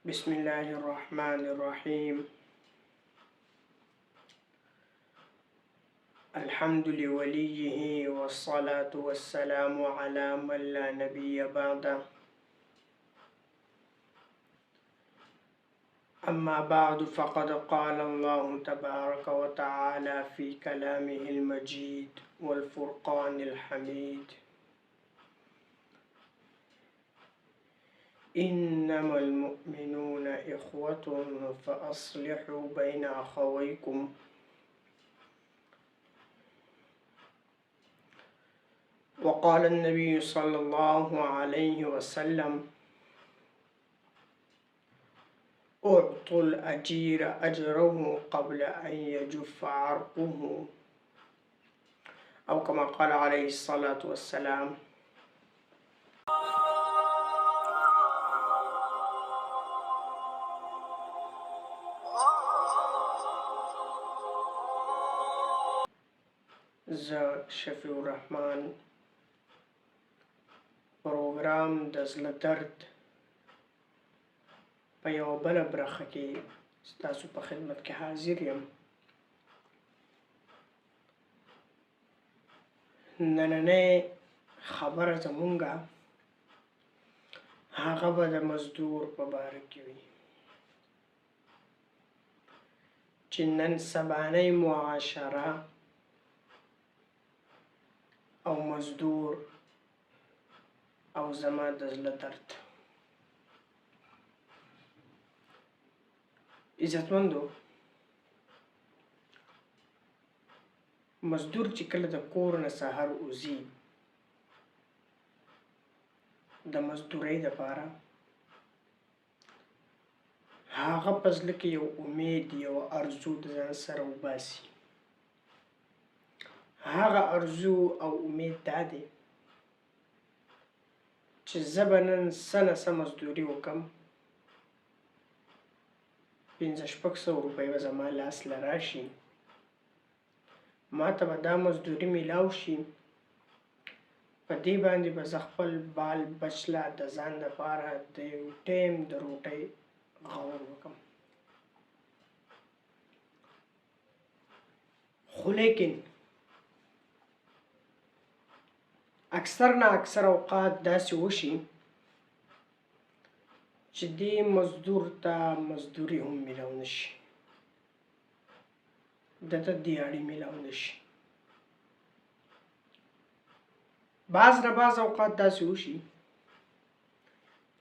بسم الله الرحمن الرحيم. الحمد لوليه والصلاة والسلام على من لا نبي بعده. أما بعد، فقد قال الله تبارك وتعالى في كلامه المجيد والفرقان الحميد: إنما المؤمنون إخوة فأصلحوا بين أخويكم. وقال النبي صلى الله عليه وسلم: أعطوا الأجير أجره قبل أن يجف عرقه، أو كما قال عليه الصلاة والسلام. زه شفیع الرحمن پروګرام د زړه درد په یوه بله برخه کې ستاسو په خدمت کې حاضر یم. نننۍ خبره زمونږه هغه به د مزدور په باره کې وي چې نن سبانۍ معاشره او مزدور او زما د زړه درد. عزتمندو، مزدور چې کله د کور نه سهار وځي د مزدورۍ دپاره، هغه په زړه کې یو امید، یو ارزو د ځان سره وباسي. هغه ارزو او امید دا دی چې زه به نن څه نه څه مزدوري وکړم، 500-600 روپۍ به زما لاس له راشي، ما ته به دا مزدوري میلاو شي، په دې باندې به زه خپل بال بچله د ځان لپاره د یو ټیم د روټۍ غور وکړم. خو لیکن اکثر نه اکثر اوقات داسې وشي چې دې مزدور ته مزدوري هم میلاو نشي، دته دیاړي میلاو نشي. بعض نه بعض اوقات داسې وشي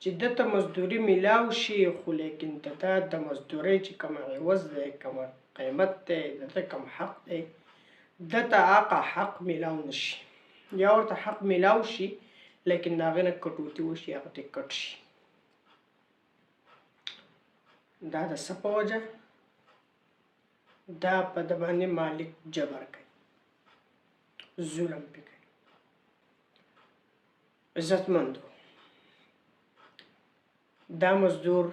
چې دته مزدوري میلاو شي، خو لیکن دته د مزدورۍ چې کوم عوض دی، کوم قیمت دی، دته کوم حق دی، دته هغه حق میلاو نشي، یا ورته حق میلاو شي لیکن د هغې نه کټوتي وشي، هغه ترې کټ شي. دا د څه په وجه؟ دا په د باندې مالک جبر کوي، ظلم پې کوي. عزتمندو، دا مزدور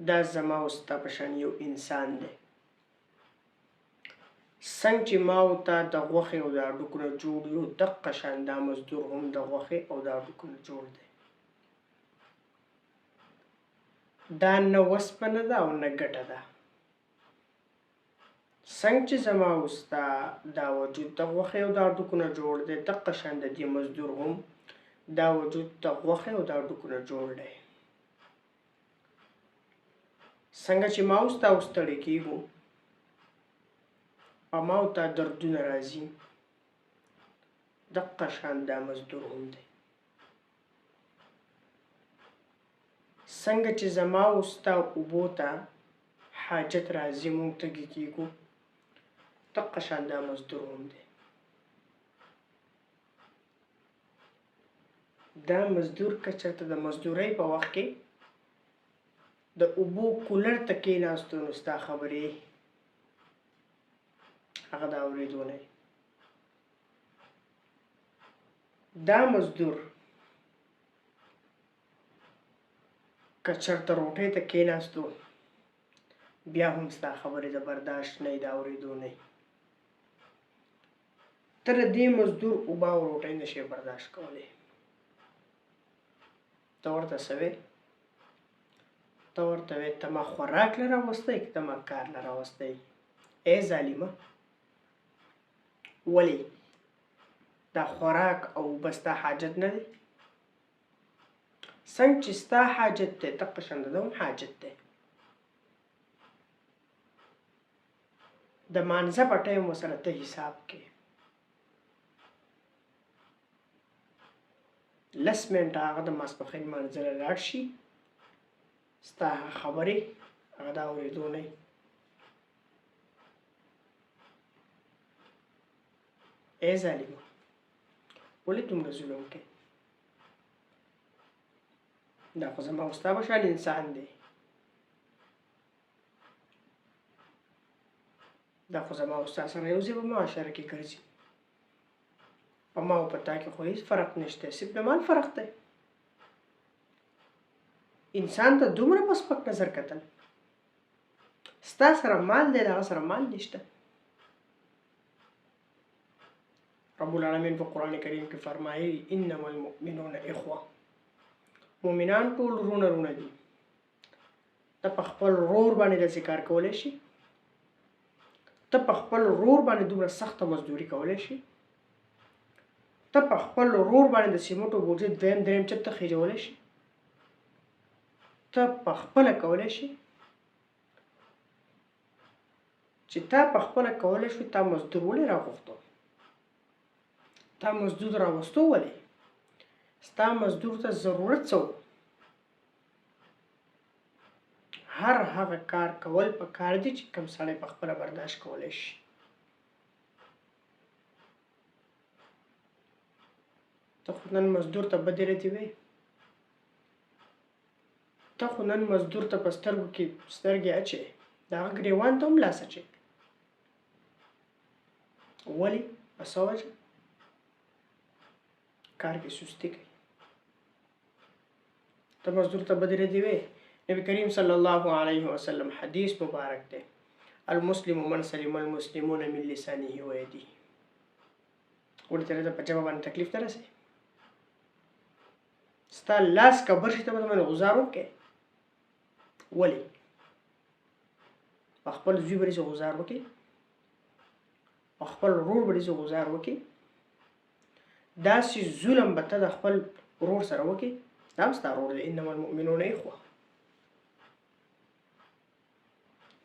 دا زما او ستا په شان یو انسان دی. څنګه چې ما او تا د غوښې او د هډوکو نه جوړ یو، دقه شان دا مزدور هم د غوښې او د هډوکو نه جوړ دی. دا نه وسپنه ده او نه ګټه ده. څنګه چې زما او ستا دا وجود د غوښې او د هډوکو نه جوړ دی، دقه شان د دې مزدور هم دا وجود د غوښې او د هډوکو نه جوړ دی. څنګه چې ما او ستا ستړي کېږو، په ما او تا دردونه راځي، دقه شان دا مزدور هم دی. څنګه چې زما او ستا اوبو ته حاجت راځي، موږ تږي کېږو، دقه شان دا مزدور هم دی. دا مزدور که چېرته د مزدورۍ په وخت کې د اوبو کولر ته کېناستو، نو ستا خبرې هغه د اورېدو نه. دا مزدور که چېرته روټۍ ته کېناستو، بیا هم ستا خبرې د برداشت نه، د اورېدو نه. ته د دې مزدور اوبه او روټۍ نشې برداشت کولی. ته ورته څه وې؟ ته ورته وې ته ما خوراک له راوستی که ته ما کار له راوستی؟ ای ظالمه، ولې دا خوراک او اوبه ستا حاجت نه دی؟ څنګه چې ستا حاجت دی دقه شان د ده هم حاجت دی. د مانځه په ټایم ورسره ته حساب کې 10 منټه هغه د ماسپښین لمانځه له لاړ شي، ستا خبرې هغه د اورېدو نه وي. ای ظالمه، ولې دومره ظلم کوې؟ دا خو زما او ستا په شان انسان دی، دا خو زما او ستا سره یو ځای په معاشره کې ګرځي. په ما او په تا کې خو هېڅ فرق نشته، صرف د مال فرق دی. انسان ته دومره په سپک نظر کتل، ستا سره مال دی د هغه سره مال نشته. رب العالمین په قرآن کریم کې فرمایي انما المؤمنون اخوه، مؤمنان ټول رونه دي. ته په خپل رور باندې داسې کار کولی شي؟ ته په خپل رور باندې دومره سخته مزدوري کولی شي؟ ته په خپل رور باندې د سیمټو بوجۍ دویم دریم چپ ته خېجولی شي؟ ته په خپله کولی شي؟ چې تا په خپله کولی شوې تا مزدور ولې راغوښتو؟ تا مزدور راوستو ولې؟ ستا مزدور ته ضرورت څه و؟ هر هغه کار کول په کار دي چې کوم سړی په خپله برداشت کولی شي. ته خو نن مزدور ته بدې ردې وې، ته خو نن مزدور ته په سترګو کې سترګې اچې، د هغه ګریوان ته هم لاس اچې. ولې؟ په څه وجه؟ کار کې سستي کوي. ته مزدور ته بدې ردې وې. نبی کریم صلی الله علیه وسلم حدیث مبارک دی المسلم من سلم المسلمون من لسانه و یده. ولې ته په ژبه باندې تکلیف نه رسوي؟ ستا لاس کبر شي ته به باندې غزار وکړې. ولې؟ په خپل زوی باندې غزار وکړې، په خپل ورور باندې غزار وکړې. داسې ظلم به ته د خپل ورور سره وکړې، دا هم ستا ورور دی. انما المؤمنون اخوه.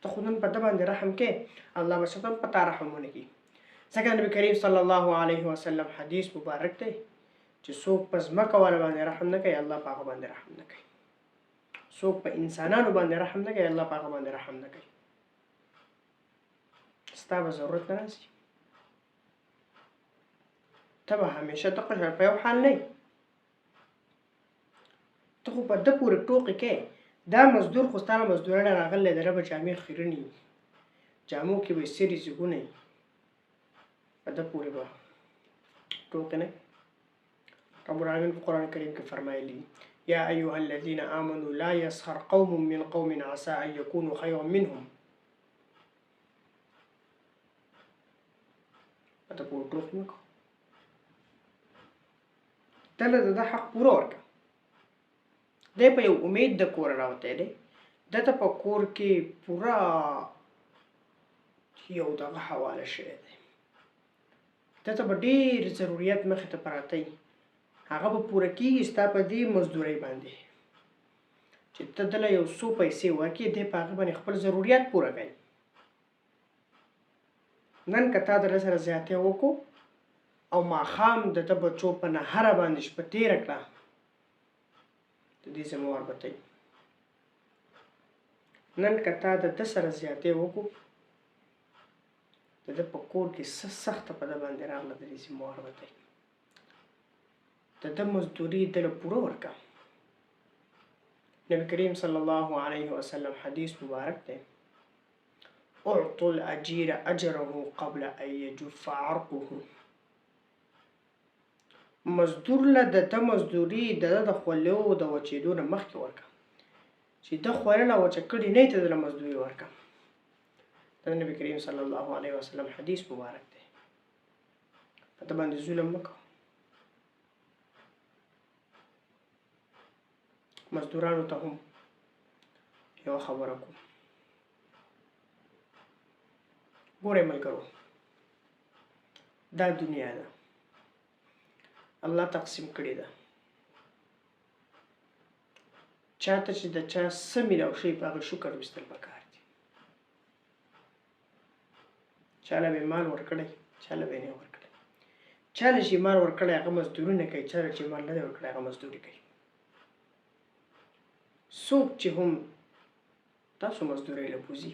ته خو نن په ده باندې رحم کې، الله به شته په تا رحم ونه کړي. ځکه نبی کریم صلی الله علیه وسلم حدیث مبارک دی چې څوک په ځمکه والا باندې رحم نه کوي، الله په هغه باندې رحم نه کوي. څوک په انسانانو باندې رحم نه کوي، الله په هغه باندې رحم نه کوي. ستا به ضرورت نه راځي، ته به همیشه دغه شان په یو حال نه یې. ته خو په ده پورې ټوقې کوې. دا مزدور خو ستا له مزدورانه راغلی دی، به جامې خیرنې وي، جامو کې به یې سرې زیږونه وي، په ده پورې به ټوقې نه کوې. رب العالمین په قرآن کریم کې فرمایلی یا ایها الذین آمنوا لا یسخر قوم من قوم عسى ان یکونوا خیرا منهم. په ده پورې ټوقې مه کوه. دله د ده حق پوره ورکړه. دی په یو امید د کوره راوتی دی، ده ته په کور کې پوره یو دغه حواله شوی دی، ده ته به ډېر ضروریات مخې ته پراته وي، هغه به پوره کېږي ستا په دې مزدورۍ باندې چې ته دله یو څو پیسې ورکړې، دی په هغه باندې خپل ضروریات پوره کوي. نن که تا د ده سره زیاتی وکړو او ماښام د ده بچو په نهره باندې شپه تېره کړه، د دې ذموار به ته یې. نن که تا د ده سره زیاتی وکړو، د ده په کور کې څه سخته په ده باندې راغله، د دې ذموار به ته یې. د ده مزدوري ده له پوره ورکړه. نبی کریم صلی الله علیه وسلم حدیث مبارک دی اعطوا الاجیر اجره قبل ان یجف عرقه. مزدور له د ده مزدوري د ده د خولو د وچېدو نه مخکې ورکړه، چې ده خوړله وچه کړې نه وي ته دله مزدوري ورکړه. د نبی کریم صلی الله علیه وسلم حدیث مبارک دی. په ده باندې ظلم مه کوه. مزدورانو ته هم یوه خبره کوم. ګورئ ملګرو، دا دنیا ده الله تقسیم کړې ده. چاته چې د چا څه میلاو شي په هغه شکر ویستل پکار دي. چاله به مال ورکړی، چاله به نه ورکړی. چاله چې مال ورکړی هغه مزدوري نه کوي، چاله چې مال نه دی ورکړی هغه مزدوري کوي. څوک چې هم تاسو مزدورۍ له بوځي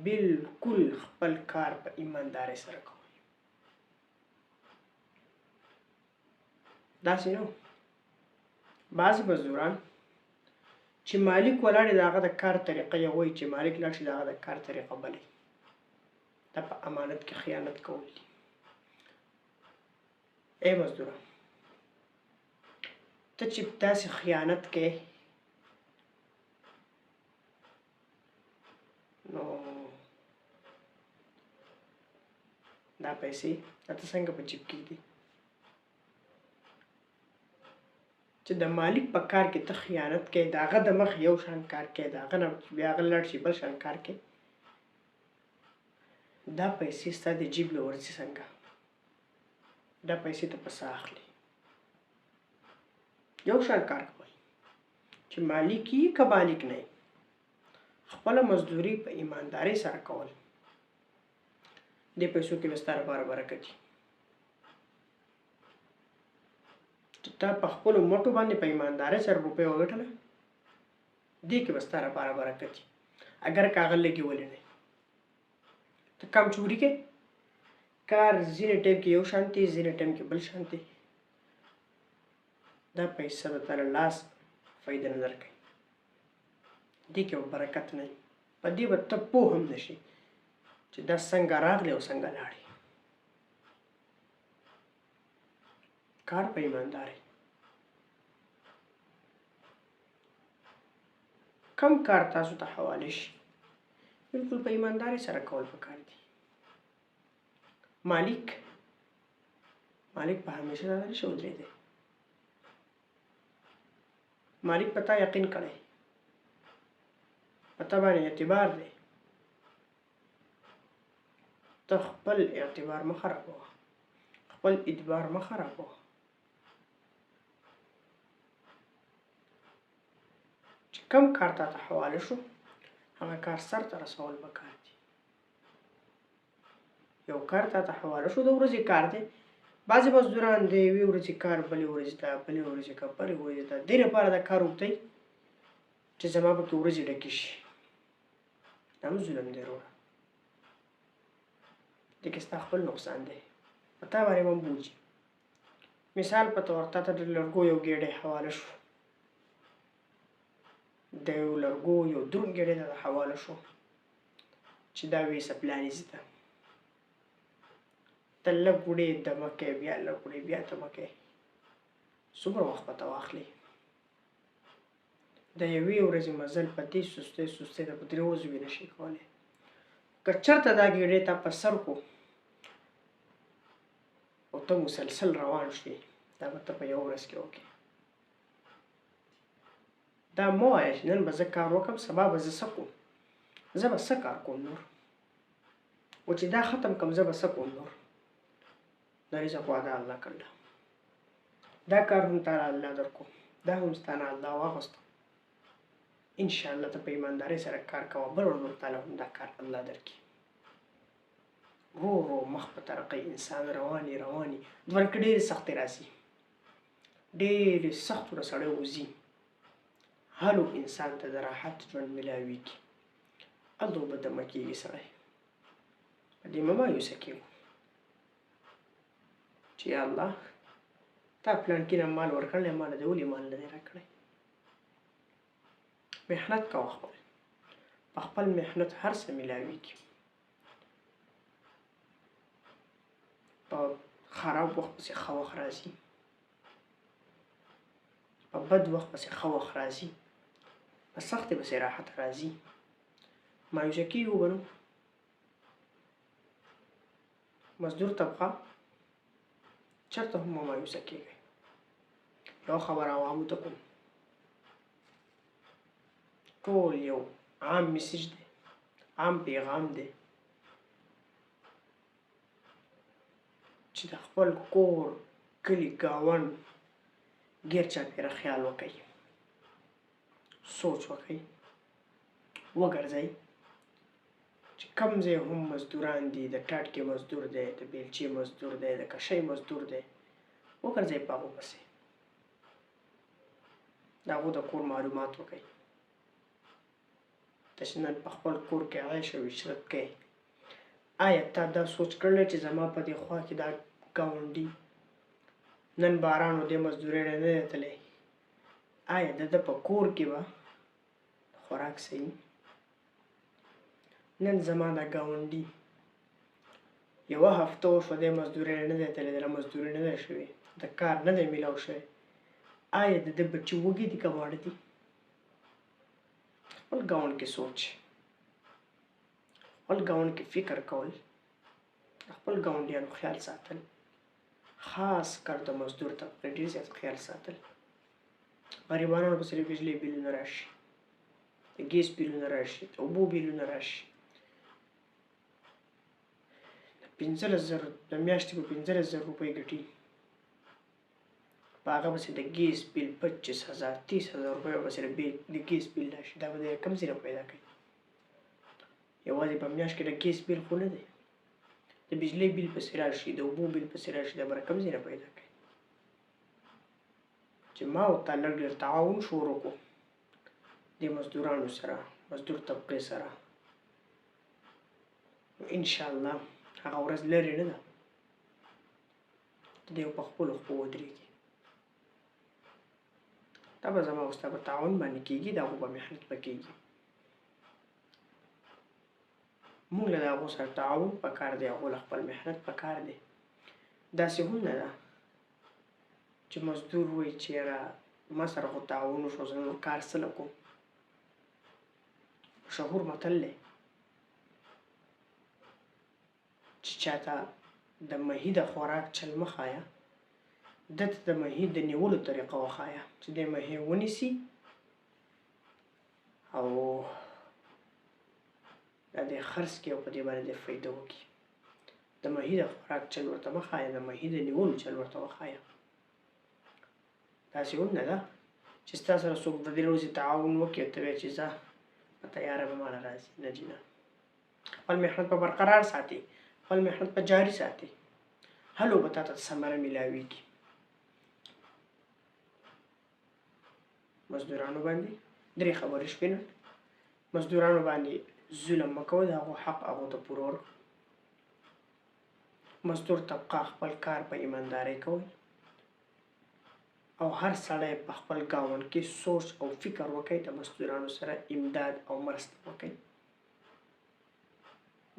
بالکل خپل کار په ایماندارۍ سره کوئ. داسې نه بعضې مزدوران چې مالک ولاړ د هغه د کار طریقه یې وایي، چې مالک لاړ شي د هغه د کار طریقه بلې. دا په امانت کې خیانت کول دي. ای مزدوره، ته چې داسې خیانت کوې نو دا پیسې ته څنګه په جیب کېږي؟ چې د مالک په کار کې ته خیانت کوې، د هغه د مخ یو شان کار کوې، د هغه نه بیا هغه لاړ شي بل شان کار کوې، دا پیسې ستا د جیب له ورځي څنګه؟ دا پیسې ته په څه اخلي؟ یو شان کار کوئ چې مالک یې که مالک نه یې، خپله مزدوري په ایماندارۍ سره کول، دې پیسو کې به ستا لپاره برکت وي. چې تا په خپلو مټو باندې په ایماندارۍ سره روپۍ وګټله، دې کې به ستا لپاره برکت وي. اگر که هغه لګېولې نه ته کم چوري کې کار ځینې ټایم کې یو شان دی، ځینې ټایم کې بل شان دی، دا پیسه به تا له لاس فایده نه درکوي. دې کې به برکت نه وي. په دې به ته پوه هم نه شي چې دا څنګه راغلی او څنګه لاړې. کار په ایماندارۍ. کم کار تاسو ته حواله شي بالکل په ایماندارۍ سره کول پکار دي. مالک په همیشه دا نشي ودرېدی. مالک په تا یقین کړی، په تا باندې اعتبار دی، ته خپل اعتبار مه خرابوه، خپل اعتبار مه خرابوه. چې کم کار تا ته حواله شو هغه کار سر ته رسول پکار دي. یو کار تا ته حواله شو د ورځې کار دی، بعضې مزدوران د یوې ورځې کار بلې ورځې ته، بلې ورځې کار بلې ورځې ته، دې لپاره دا کار اوږدوي چې زما پکې ورځې ډکې شي. دا هم ظلم دی وروره. دې کې ستا خپل نقصان دی، په تا باندې به هم بوځي. مثال په طور تا ته د لرګو یو ګېډی حواله شو، د یو لرګو یو دروند ګېډی ته حواله شو چې دا ویسه پلانیزي ته، ته لږ وړې دمه کوې، بیا لږ وړې بیا دمه کوې، څومره وخت به ته واخلې؟ د یوې ورځې مزل په دې سستۍ سستۍ ته په 3 ورځو کې نه شي کولی. که چېرته دا ګېډۍ تا په سر کو او ته مسلسل روان شوې، دا به ته په یوه ورځ کې وکړې. دا مه وایه چې نن به زه کار وکړم سبا به زه څه کوم، زه به څه کار کوم نور، و چې دا ختم کړم زه به څه کوم نور. دا رزق وعده الله کړله، دا کار هم تا الله درکو، دا هم ستا نه الله واخیسته. انشاءالله ته په ایماندارۍ سره کار کوه، بل ورځ تعالی هم دا کار الله درکړي. ورو ورو مخ په ترقۍ انسان رواني ژوند کې ډېرې سختۍ راځي، ډېرې سختو نه سړی وځي، هلو انسان ته د راحت ژوند میلاویږي، هلته به دمه کېږي سړی. په دې مه مایوسه کېږو چې یا الله تا پلانکي نه مال ورکړلی، ماله دې ولې مال نه دی راکړی؟ محنت کوه، په خپل محنت هر څه میلاویږي. په خراب وخت پسې ښه وخت راځي، په بد وخت پسې ښه وخت راځي، په سختۍ پسې راحت راځي. مایوسه کېږو به نو. مزدور طبقه چېرته هم مه مایوسه کېږئ. یو خبر عوامو ته کوم، ټول یو عام میسج دی، عام پیغام دی چې د خپل کور کلي ګاونډ ګیر چاپېره خیال وکړئ، سوچ وکړئ، وګرځئ چې کوم ځای هم مزدوران دي، د ټاټکې مزدور دی، د بیلچې مزدور دی، د کشۍ مزدور دی، وګرځئ په هغو پسې، د هغو د کور معلومات وکړئ. تاسې نن په خپل کور کې عیش او عشرت کوئ، آیا تا دا سوچ کړلی چې زما په دې خوا کې دا ګاونډي نن باران و دې مزدورۍ نه دی تللی، آیا د ده په کور کې به خوراک صحیح؟ نن زما دا ګاونډي یوه هفته وشوه دی مزدورۍ نه دی تللی، دله مزدوري نه ده شوې، د کار نه دی میلاو شوی، آیا د ده بچي وږي دي که واړه دي؟ خپل ګاونډ کې سوچ، خپل ګاونډ کې فکر کول، خپل ګاونډیانو خیال ساتل، خاص کر د مزدور طبقې ډېر زیات خیال ساتل. غریبانو پسې د بجلۍ بیلونه راشي، د ګیس بیلونه راشي، د اوبو بیلونه راشي، د میاشتې په 15,000 روپۍ ګټي، په هغه پسې د ګیس بیل 25,000 30,000 روپۍ پسې د ګیس بیل راشي، دا به د کوم ځای نه پیدا کوي؟ یوازې په میاشت کې د ګیس بیل خو نه دی، د بجلۍ بیل پسې راشي، د اوبو بیل پسې راشي، دا به کوم ځای نه پیدا کوي؟ چې ما او تا لږ ډېر تعاون شروع کړو د مزدورانو سره، مزدور طبقې سره، انشاءالله هغه ورځ لرې نه ده چې دی په خپلو خپو ودرېږي. دا به زما او ستا په تعاون باندې کېږي، د هغو به محنت به کېږي. موږ له د هغو سره تعاون پکار دی، هغو له خپل محنت پکار دی. داسې هم نه ده چې مزدور وایي چې یاره ما سره خو تعاون وشو زه نور کار څه نه کوم. مشهور متل دی چې چاته د مهي د خوراک چل مه ښایه، ده ته د مهي د نیولو طریقه وښایه چې دی مهي ونیسي او دا دی خرڅ کړي او په دې باندې دی فایده وکړي. د مهي د خوراک چل ورته مه ښایه، د مهي د نیولو چل ورته وښایه. داسې هم نه ده چې ستا سره څوک د دې ورځې تعاون وکړي او ته وایې چې ځه په تیاره به ماله راځي، نه جي نه. خپل محنت په برقرار ساتي، خپل محنت په جاري ساتي، هلو به تا ته ثمره میلاویږي. مزدورانو باندې 3 خبرې شوې نن. مزدورانو باندې ظلم مه کوه، د هغو حق هغو ته پوره ورکړه. مزدور طبقه خپل کار په ایماندارۍ کوئ او هر سړی په خپل ګاونډ کې سوچ او فکر وکړئ، د مزدورانو سره امداد او مرسته وکړئ.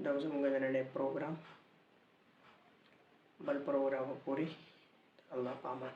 دا زموږ د نننی پروګرام، بل پروګرام پورې الله په امان.